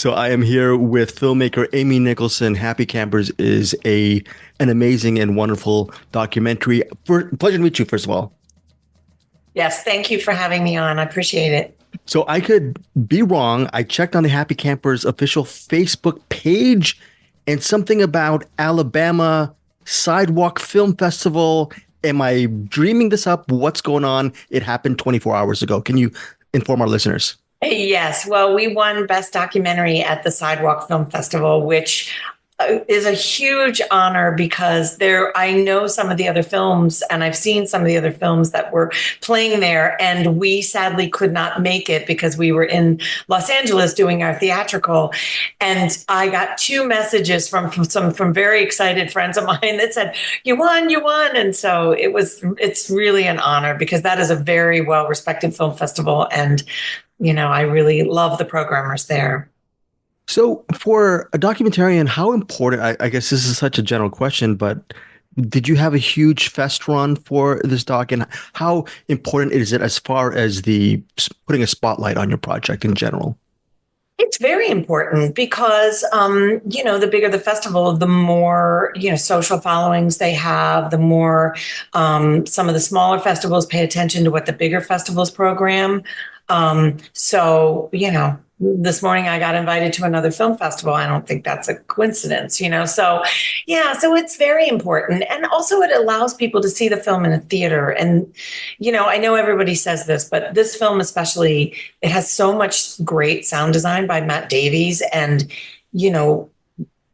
So I am here with filmmaker Amy Nicholson. Happy Campers is an amazing and wonderful documentary. Pleasure to meet you, first of all. Yes, thank you for having me on. I appreciate it. So I could be wrong. I checked on the Happy Campers official Facebook page and something about Alabama Sidewalk Film Festival. Am I dreaming this up? What's going on? It happened 24 hours ago. Can you inform our listeners? Yes, well, we won Best Documentary at the Sidewalk Film Festival, which is a huge honor because I know some of the other films and I've seen some of the other films that were playing there, and we sadly could not make it because we were in Los Angeles doing our theatrical. And I got two messages from very excited friends of mine that said, "You won, you won." And so it's really an honor because that is a very well respected film festival, and I really love the programmers there. So, for a documentarian, how important, I guess this is such a general question, but did you have a huge fest run for this doc? And how important is it as far as the putting a spotlight on your project in general? It's very important because, the bigger the festival, the more, social followings they have, the more some of the smaller festivals pay attention to what the bigger festivals program. This morning I got invited to another film festival. I don't think that's a coincidence. So yeah, so it's very important. And also it allows people to see the film in a theater. And, I know everybody says this, but this film especially, it has so much great sound design by Matt Davies. And,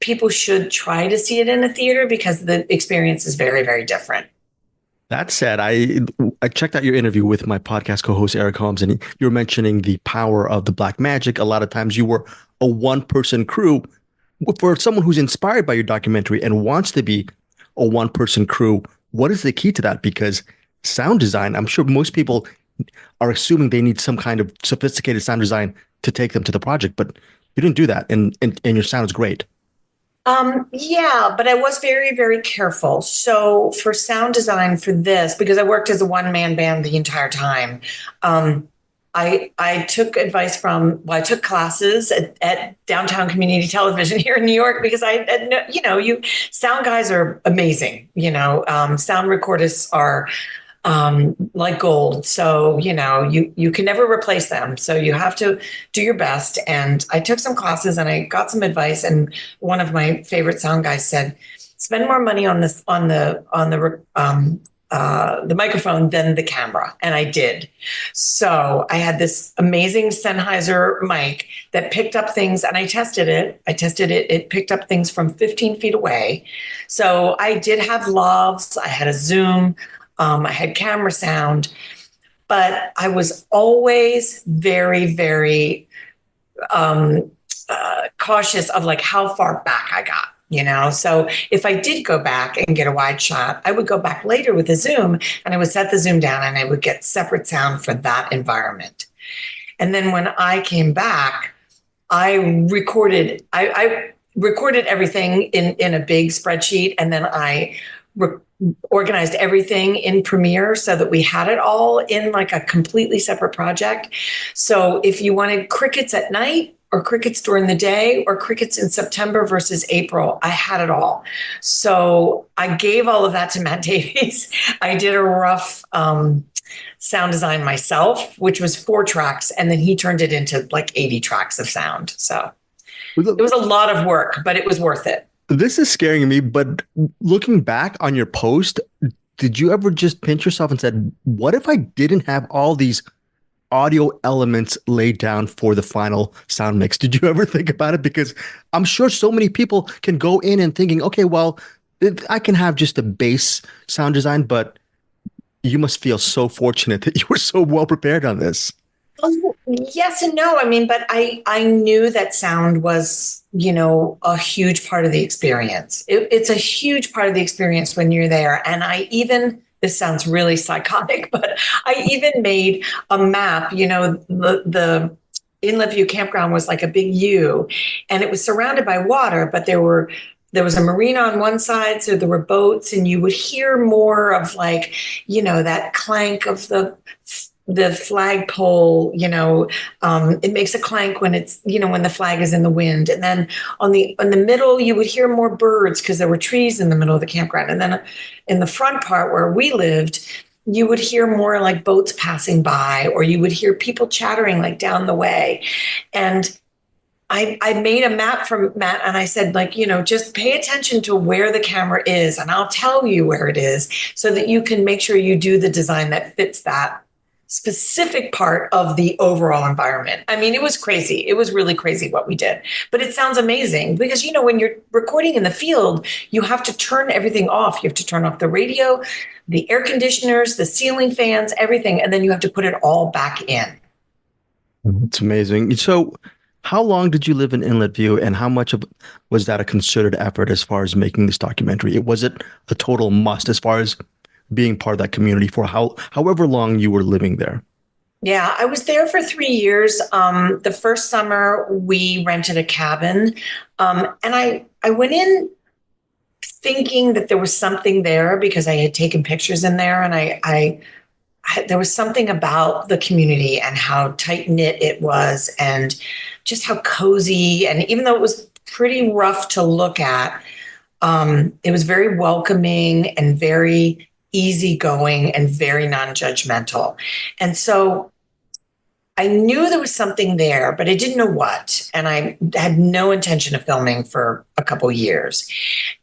people should try to see it in a theater because the experience is very, very different. That said, I checked out your interview with my podcast co-host Eric Holmes, and you were mentioning the power of the black magic. A lot of times you were a one-person crew. For someone who's inspired by your documentary and wants to be a one-person crew, what is the key to that? Because sound design, I'm sure most people are assuming they need some kind of sophisticated sound design to take them to the project, but you didn't do that, and your sound is great. Yeah, but I was very, very careful. So for sound design for this, because I worked as a one-man band the entire time, I took advice I took classes at Downtown Community Television here in New York because sound guys are amazing. Sound recordists are like gold. So, you can never replace them. So you have to do your best. And I took some classes and I got some advice. And one of my favorite sound guys said, spend more money on this, the microphone than the camera. And I did. So I had this amazing Sennheiser mic that picked up things, and I tested it. It picked up things from 15 feet away. So I did have lavs. I had a zoom. I had camera sound, but I was always very, very cautious of like how far back I got, So if I did go back and get a wide shot, I would go back later with a zoom and I would set the zoom down and I would get separate sound for that environment. And then when I came back, I recorded everything in a big spreadsheet, and then I organized everything in Premiere so that we had it all in like a completely separate project. So if you wanted crickets at night or crickets during the day or crickets in September versus April, I had it all. So I gave all of that to Matt Davies. I did a rough sound design myself, which was 4 tracks, and then he turned it into like 80 tracks of sound. So it was a lot of work, but it was worth it. This is scaring me, but looking back on your post, did you ever just pinch yourself and said, what if I didn't have all these audio elements laid down for the final sound mix? Did you ever think about it? Because I'm sure so many people can go in and thinking, okay, well, I can have just a bass sound design, but you must feel so fortunate that you were so well prepared on this. Yes and no. I mean, but I knew that sound was, a huge part of the experience. It's a huge part of the experience when you're there. And this sounds really psychotic, but I even made a map, the Inlet View campground was like a big U, and it was surrounded by water, but there was a marina on one side, so there were boats, and you would hear more of like, that clank of the the flagpole, it makes a clank when it's, when the flag is in the wind. And then in the middle, you would hear more birds because there were trees in the middle of the campground. And then in the front part where we lived, you would hear more like boats passing by, or you would hear people chattering like down the way. And I made a map for Matt and I said, like, just pay attention to where the camera is and I'll tell you where it is so that you can make sure you do the design that fits that specific part of the overall environment. I mean, it was crazy. It was really crazy what we did, but it sounds amazing because, when you're recording in the field, you have to turn everything off. You have to turn off the radio, the air conditioners, the ceiling fans, everything. And then you have to put it all back in. It's amazing. So how long did you live in Inlet View, and how much of was that a concerted effort as far as making this documentary? Was it a total must as far as being part of that community for however long you were living there? Yeah, I was there for 3 years. The first summer we rented a cabin, and I went in thinking that there was something there because I had taken pictures in there, and there was something about the community and how tight knit it was, and just how cozy. And even though it was pretty rough to look at, it was very welcoming and very easygoing and very non-judgmental. And so I knew there was something there, but I didn't know what. And I had no intention of filming for a couple years.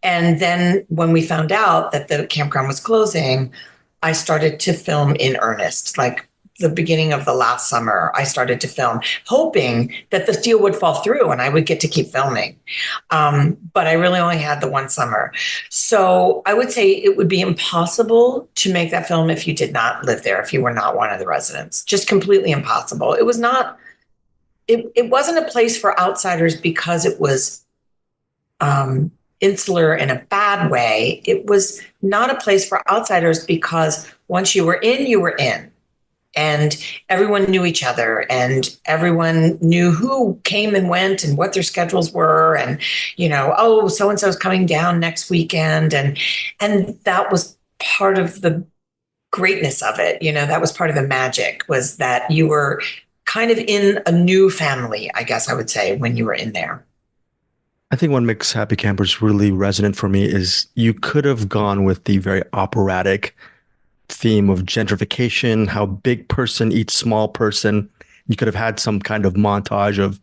And then when we found out that the campground was closing, I started to film in earnest. Like the beginning of the last summer, I started to film, hoping that the deal would fall through and I would get to keep filming. But I really only had the one summer. So I would say it would be impossible to make that film if you did not live there, if you were not one of the residents. Just completely impossible. It was not, it wasn't a place for outsiders because it was insular in a bad way. It was not a place for outsiders because once you were in, you were in. And everyone knew each other and everyone knew who came and went and what their schedules were. And, oh, so-and-so is coming down next weekend. And that was part of the greatness of it. That was part of the magic, was that you were kind of in a new family, I guess I would say, when you were in there. I think what makes Happy Campers really resonant for me is you could have gone with the very operatic theme of gentrification, how big person eats small person. You could have had some kind of montage of,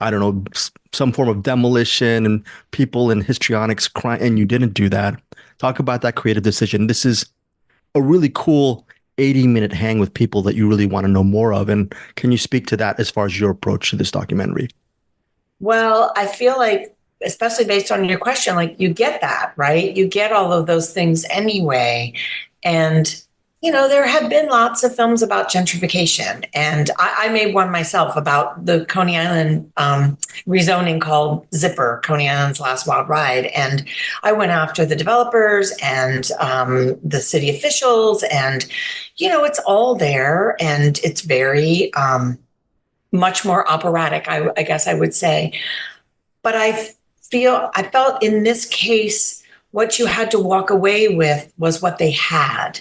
I don't know, some form of demolition and people in histrionics crying, and you didn't do that. Talk about that creative decision. This is a really cool 80-minute hang with people that you really want to know more of. And can you speak to that as far as your approach to this documentary? Well, I feel like, especially based on your question, like you get that, right? You get all of those things anyway. And, there have been lots of films about gentrification. And I made one myself about the Coney Island rezoning called Zipper, Coney Island's Last Wild Ride. And I went after the developers and the city officials. And, it's all there. And it's very much more operatic, I guess I would say. But I felt in this case, what you had to walk away with was what they had.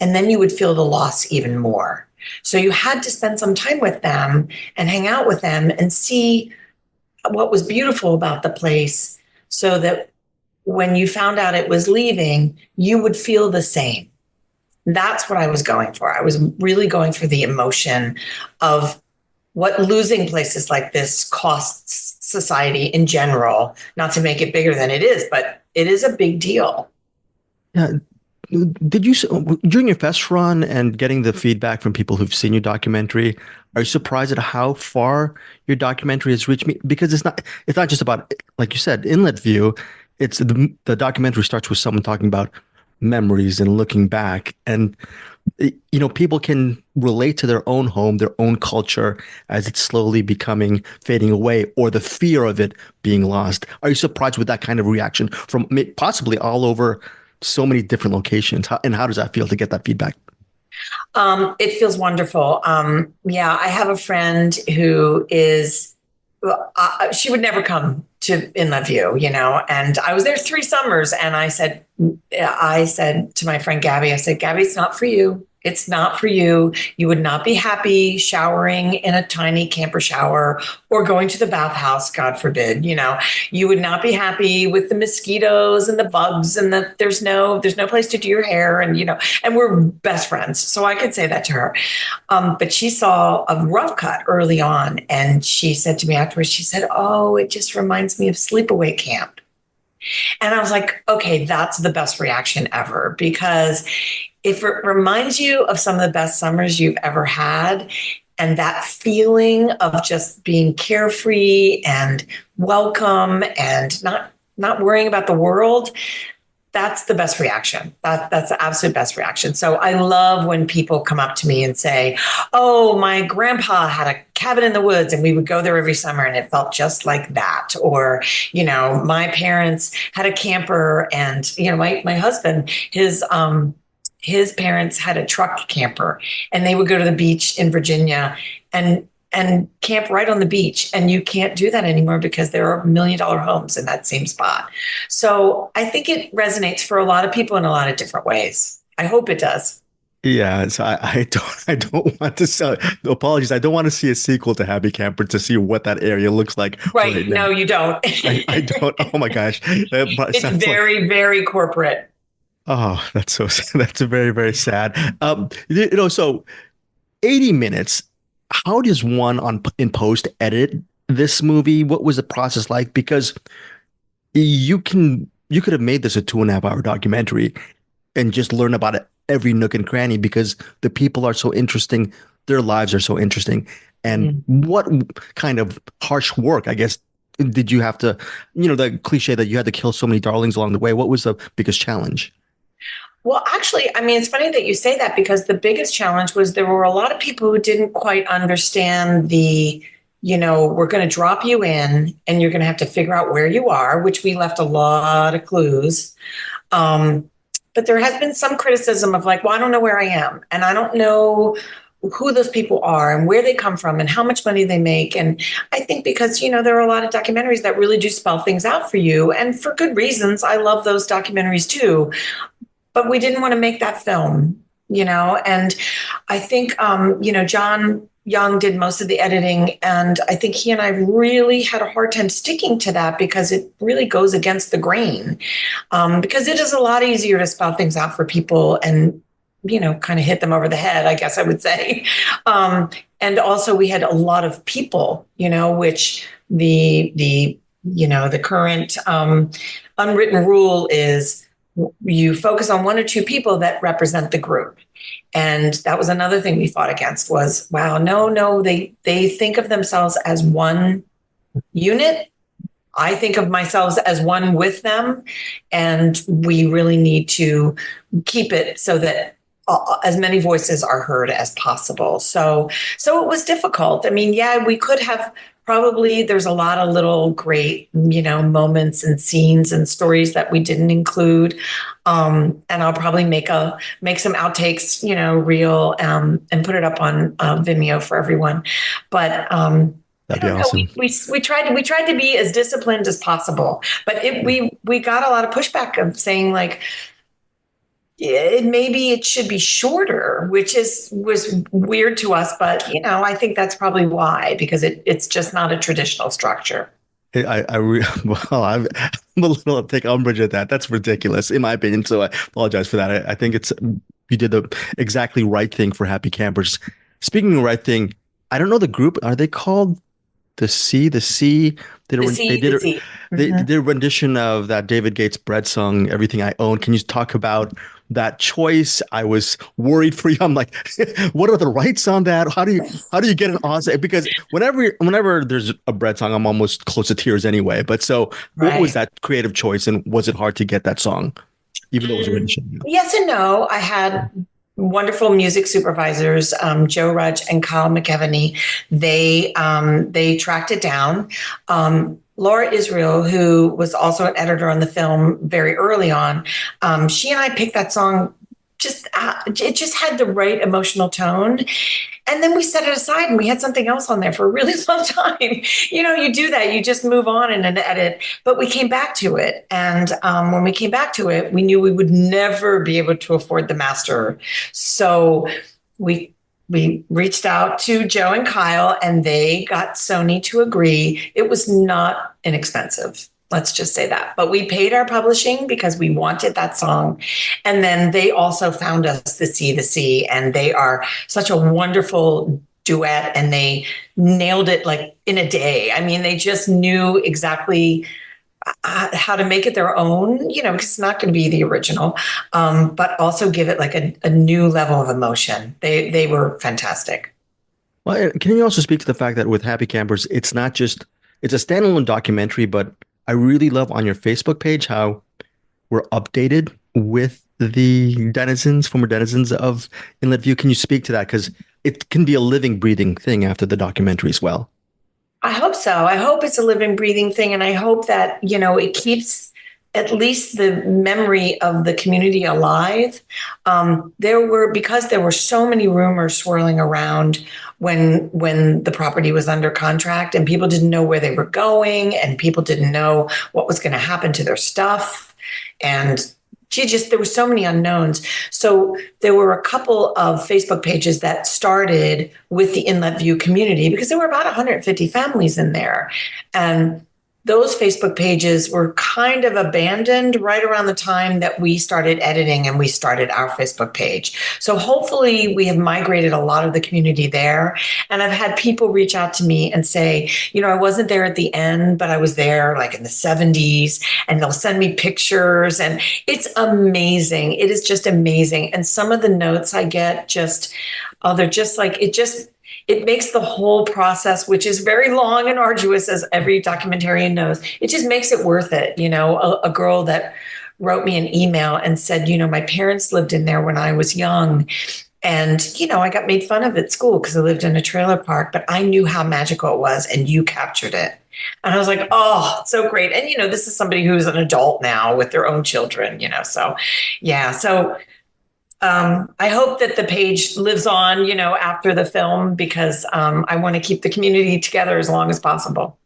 And then you would feel the loss even more. So you had to spend some time with them and hang out with them and see what was beautiful about the place so that when you found out it was leaving, you would feel the same. That's what I was going for. I was really going for the emotion of what losing places like this costs society in general, not to make it bigger than it is, but it is a big deal. Yeah. Did you, during your fest run and getting the feedback from people who've seen your documentary, are you surprised at how far your documentary has reached me? Because it's not just about, like you said, Inlet View. It's the documentary starts with someone talking about memories and looking back, and people can relate to their own home, their own culture as it's slowly becoming fading away, or the fear of it being lost. Are you surprised with that kind of reaction from possibly all over so many different locations? And how does that feel to get that feedback? It feels wonderful. Yeah, I have a friend who is, she would never come to Inlet View, and I was there 3 summers and I said to my friend Gabby, I said, Gabby, it's not for you. It's not for you. You would not be happy showering in a tiny camper shower or going to the bathhouse, God forbid. You would not be happy with the mosquitoes and the bugs and there's no place to do your hair and we're best friends. So I could say that to her. But she saw a rough cut early on and she said to me afterwards, she said, "Oh, it just reminds me of sleepaway camp." And I was like, okay, that's the best reaction ever, because if it reminds you of some of the best summers you've ever had, and that feeling of just being carefree and welcome and not worrying about the world, that's the best reaction. That's the absolute best reaction. So I love when people come up to me and say, "Oh, my grandpa had a cabin in the woods and we would go there every summer and it felt just like that." Or, my parents had a camper and, my husband, his parents had a truck camper and they would go to the beach in Virginia and camp right on the beach. And you can't do that anymore because there are $1 million homes in that same spot. So I think it resonates for a lot of people in a lot of different ways. I hope it does. Yeah, so I don't want to sell apologies. I don't want to see a sequel to Happy Camper to see what that area looks like Right. right now. No, you don't. I don't. Oh my gosh. It's very, very corporate. Oh, that's so that's very, very sad. So 80 minutes. How does one in post edit this movie? What was the process like? Because you could have made this a 2.5 hour documentary and just learn about it every nook and cranny because the people are so interesting, their lives are so interesting. And what kind of harsh work, I guess, did you have to, the cliche that you had to kill so many darlings along the way? What was the biggest challenge? Well, actually, I mean, it's funny that you say that because the biggest challenge was there were a lot of people who didn't quite understand we're going to drop you in and you're going to have to figure out where you are, which we left a lot of clues. But there has been some criticism of like, well, I don't know where I am and I don't know who those people are and where they come from and how much money they make. And I think because, there are a lot of documentaries that really do spell things out for you. And for good reasons. I love those documentaries too. But we didn't want to make that film, and I think, John Young did most of the editing. And I think he and I really had a hard time sticking to that because it really goes against the grain, because it is a lot easier to spell things out for people and, kind of hit them over the head, I guess I would say. And also we had a lot of people, which the current unwritten rule is, you focus on one or two people that represent the group. And that was another thing we fought against was, wow, no, they think of themselves as one unit. I think of myself as one with them. And we really need to keep it so that as many voices are heard as possible. So it was difficult. I mean, yeah, we could have probably, there's a lot of little great, moments and scenes and stories that we didn't include. And I'll probably make some outtakes, reel, and put it up on Vimeo for everyone. But That'd be awesome. We tried to be as disciplined as possible, but we got a lot of pushback of saying like, maybe it should be shorter, which was weird to us, but I think that's probably why, because it's just not a traditional structure. I'm a little take umbrage at that. That's ridiculous, in my opinion. So I apologize for that. I think you did the exactly right thing for Happy Campers. Speaking of the right thing, I don't know the group. Are they called the Sea? They did a rendition of that David Gates Bread song, "Everything I Own." Can you talk about that choice? I was worried for you. I'm like, what are the rights on that? How do you get an Aussie? Because whenever there's a Bread song, I'm almost close to tears anyway. But so what was that creative choice, and was it hard to get that song, even though it was a rendition? Yes and no. I had wonderful music supervisors, Joe Rudge and Kyle McEvany. They tracked it down. Laura Israel, who was also an editor on the film very early on, she and I picked that song it just had the right emotional tone. And then we set it aside and we had something else on there for a really long time. You do that, you just move on in an edit. But we came back to it. And when we came back to it, we knew we would never be able to afford the master. So we reached out to Joe and Kyle, and they got Sony to agree. It was not inexpensive. Let's just say that. But we paid our publishing because we wanted that song. And then they also found us the Sea, and they are such a wonderful duet, and they nailed it like in a day. I mean, they just knew exactly how to make it their own, because it's not going to be the original, but also give it like a new level of emotion. They were fantastic. Well, can you also speak to the fact that with Happy Campers, it's not just, it's a standalone documentary, but I really love on your Facebook page how we're updated with the former denizens of Inlet View. Can you speak to that? Because it can be a living, breathing thing after the documentary as well. I hope so. I hope it's a living, breathing thing. And I hope that, it keeps at least the memory of the community alive. Because there were so many rumors swirling around when the property was under contract, and people didn't know where they were going, and people didn't know what was going to happen to their stuff. And there were so many unknowns. So there were a couple of Facebook pages that started with the Inlet View community, because there were about 150 families in there. And those Facebook pages were kind of abandoned right around the time that we started editing and we started our Facebook page. So hopefully we have migrated a lot of the community there. And I've had people reach out to me and say, I wasn't there at the end, but I was there like in the 70s, and they'll send me pictures, and it's amazing. It is just amazing. And some of the notes I get they're just like, it makes the whole process, which is very long and arduous, as every documentarian knows, it just makes it worth it. A girl that wrote me an email and said, my parents lived in there when I was young. And, I got made fun of at school because I lived in a trailer park, but I knew how magical it was, and you captured it. And I was like, oh, so great. And, this is somebody who's an adult now with their own children, so yeah. So I hope that the page lives on, after the film, because I want to keep the community together as long as possible.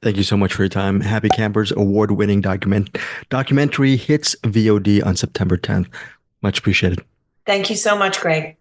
Thank you so much for your time. Happy Campers award-winning documentary hits VOD on September 10th. Much appreciated. Thank you so much, Greg.